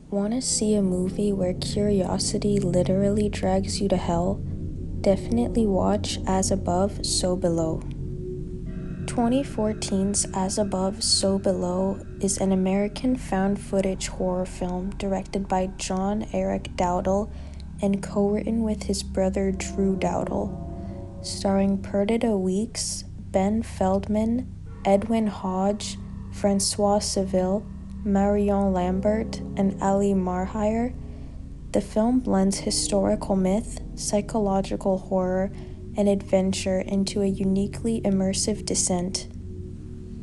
Want to see a movie where curiosity literally drags you to hell? Definitely watch As Above, So Below. 2014's As Above, So Below is an American found footage horror film directed by John Eric Dowdle and co-written with his brother Drew Dowdle, starring Perdita Weeks, Ben Feldman, Edwin Hodge, Francois Civil, Marion Lambert, and Ali Marhire. The film blends historical myth, psychological horror, and adventure into a uniquely immersive descent.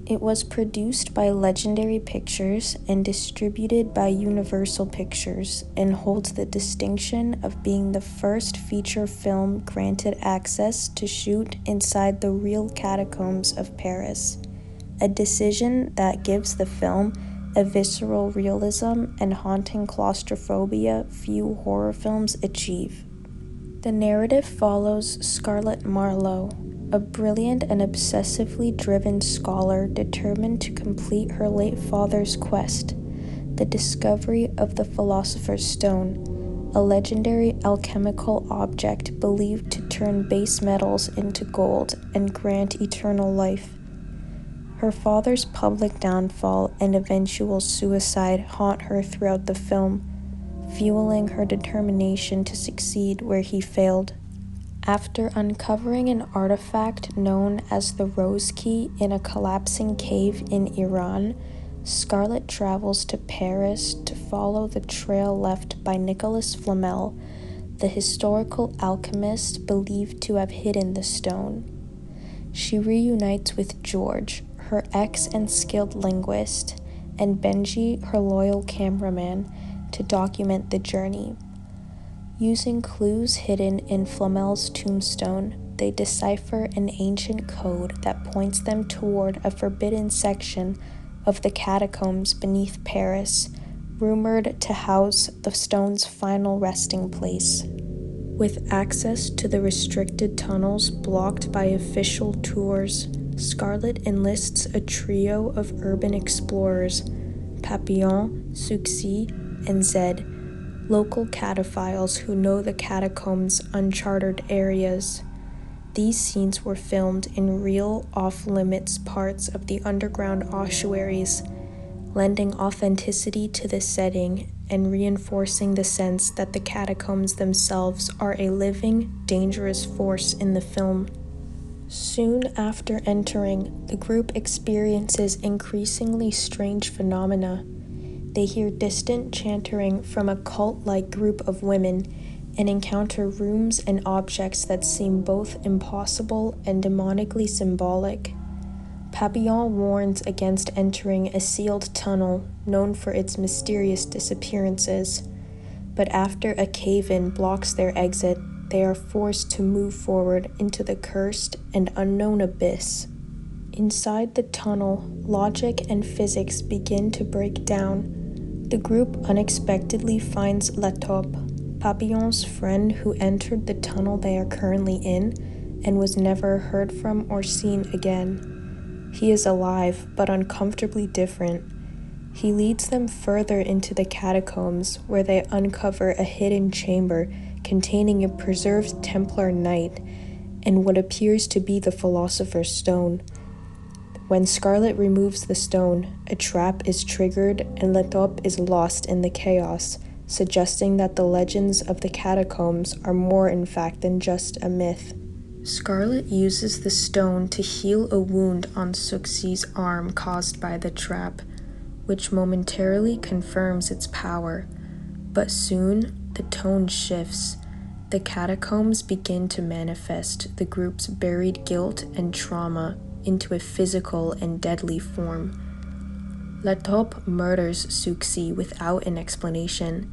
It was produced by Legendary Pictures and distributed by Universal Pictures, and holds the distinction of being the first feature film granted access to shoot inside the real catacombs of Paris, a decision that gives the film a visceral realism and haunting claustrophobia few horror films achieve. The narrative follows Scarlett Marlowe, a brilliant and obsessively driven scholar determined to complete her late father's quest, the discovery of the Philosopher's Stone, a legendary alchemical object believed to turn base metals into gold and grant eternal life. Her father's public downfall and eventual suicide haunt her throughout the film, fueling her determination to succeed where he failed. After uncovering an artifact known as the Rose Key in a collapsing cave in Iran, Scarlett travels to Paris to follow the trail left by Nicolas Flamel, the historical alchemist believed to have hidden the stone. She reunites with George, her ex and skilled linguist, and Benji, her loyal cameraman, to document the journey. Using clues hidden in Flamel's tombstone, they decipher an ancient code that points them toward a forbidden section of the catacombs beneath Paris, rumored to house the stone's final resting place. With access to the restricted tunnels blocked by official tours, Scarlett enlists a trio of urban explorers, Papillon, Suxi, and Zed, local cataphiles who know the catacombs' uncharted areas. These scenes were filmed in real, off-limits parts of the underground ossuaries, lending authenticity to the setting and reinforcing the sense that the catacombs themselves are a living, dangerous force in the film. Soon after entering, the group experiences increasingly strange phenomena. They hear distant chanting from a cult-like group of women and encounter rooms and objects that seem both impossible and demonically symbolic. Papillon warns against entering a sealed tunnel known for its mysterious disappearances, but after a cave-in blocks their exit, they are forced to move forward into the cursed and unknown abyss. Inside the tunnel, logic and physics begin to break down. The group unexpectedly finds La Taupe, Papillon's friend who entered the tunnel they are currently in and was never heard from or seen again. He is alive, but uncomfortably different. He leads them further into the catacombs, where they uncover a hidden chamber containing a preserved Templar knight and what appears to be the Philosopher's Stone. When Scarlett removes the stone, a trap is triggered and La Taupe is lost in the chaos, suggesting that the legends of the catacombs are more in fact than just a myth. Scarlett uses the stone to heal a wound on Suxi's arm caused by the trap, which momentarily confirms its power. But soon, the tone shifts. The catacombs begin to manifest the group's buried guilt and trauma into a physical and deadly form. La Taupe murders Suxi without an explanation.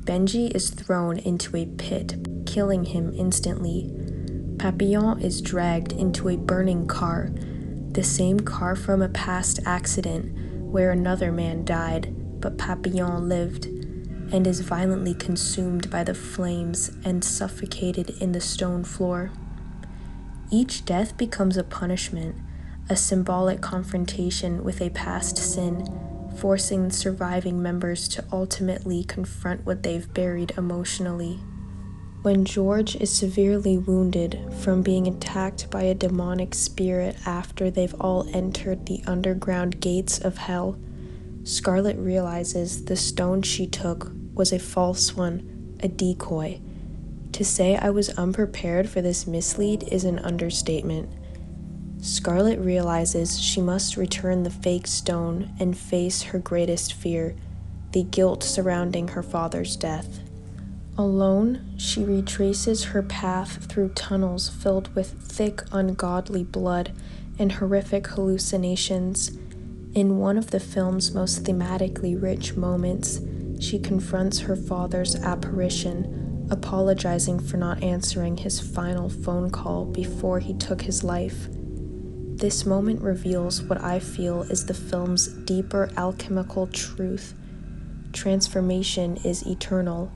Benji is thrown into a pit, killing him instantly. Papillon is dragged into a burning car, the same car from a past accident where another man died, but Papillon lived, and is violently consumed by the flames and suffocated in the stone floor. Each death becomes a punishment, a symbolic confrontation with a past sin, forcing surviving members to ultimately confront what they've buried emotionally. When George is severely wounded from being attacked by a demonic spirit after they've all entered the underground gates of hell, Scarlett realizes the stone she took was a false one, a decoy. To say I was unprepared for this mislead is an understatement. Scarlett realizes she must return the fake stone and face her greatest fear, the guilt surrounding her father's death. Alone, she retraces her path through tunnels filled with thick, ungodly blood and horrific hallucinations. In one of the film's most thematically rich moments, she confronts her father's apparition, apologizing for not answering his final phone call before he took his life. This moment reveals what I feel is the film's deeper alchemical truth. Transformation is eternal.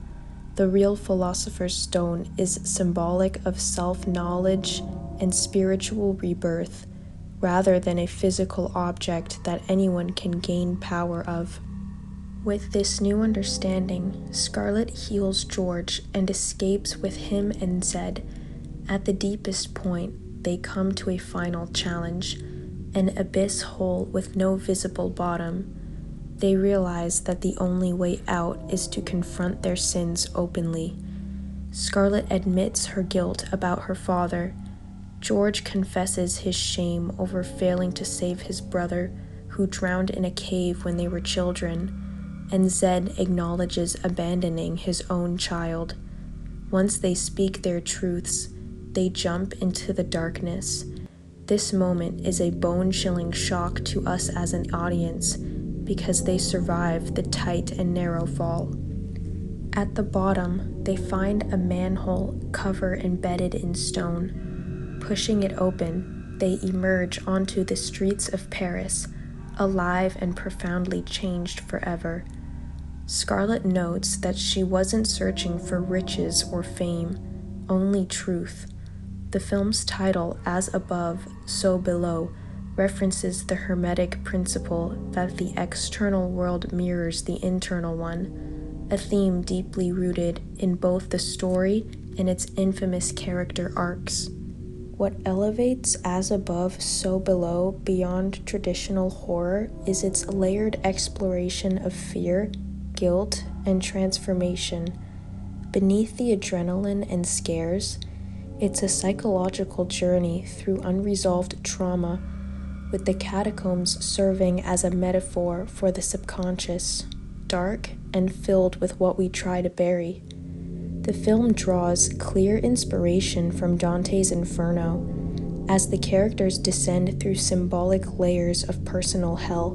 The real Philosopher's Stone is symbolic of self-knowledge and spiritual rebirth, rather than a physical object that anyone can gain power of. With this new understanding, Scarlett heals George and escapes with him and Zed. At the deepest point, they come to a final challenge, an abyss hole with no visible bottom. They realize that the only way out is to confront their sins openly. Scarlett admits her guilt about her father. George confesses his shame over failing to save his brother, who drowned in a cave when they were children, and Zed acknowledges abandoning his own child. Once they speak their truths, they jump into the darkness. This moment is a bone-chilling shock to us as an audience, because they survive the tight and narrow fall. At the bottom, they find a manhole cover embedded in stone. Pushing it open, they emerge onto the streets of Paris, alive and profoundly changed forever. Scarlett notes that she wasn't searching for riches or fame, only truth. The film's title, As Above, So Below, references the Hermetic principle that the external world mirrors the internal one, a theme deeply rooted in both the story and its infamous character arcs. What elevates As Above, So Below beyond traditional horror is its layered exploration of fear, guilt, and transformation. Beneath the adrenaline and scares, it's a psychological journey through unresolved trauma, with the catacombs serving as a metaphor for the subconscious, dark and filled with what we try to bury. The film draws clear inspiration from Dante's Inferno, as the characters descend through symbolic layers of personal hell,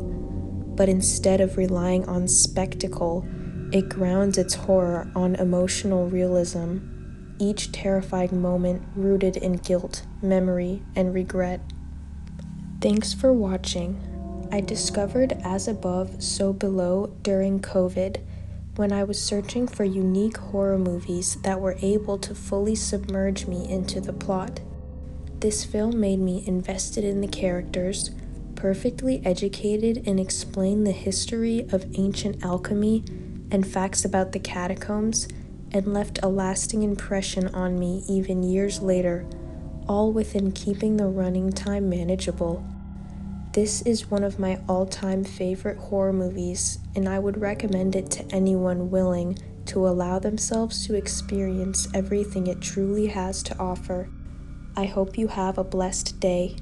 but instead of relying on spectacle, it grounds its horror on emotional realism, each terrifying moment rooted in guilt, memory, and regret. Thanks for watching. I discovered As Above, So Below during COVID, when I was searching for unique horror movies that were able to fully submerge me into the plot. This film made me invested in the characters, perfectly educated and explained the history of ancient alchemy and facts about the catacombs, and left a lasting impression on me even years later, all within keeping the running time manageable. This is one of my all-time favorite horror movies, and I would recommend it to anyone willing to allow themselves to experience everything it truly has to offer. I hope you have a blessed day.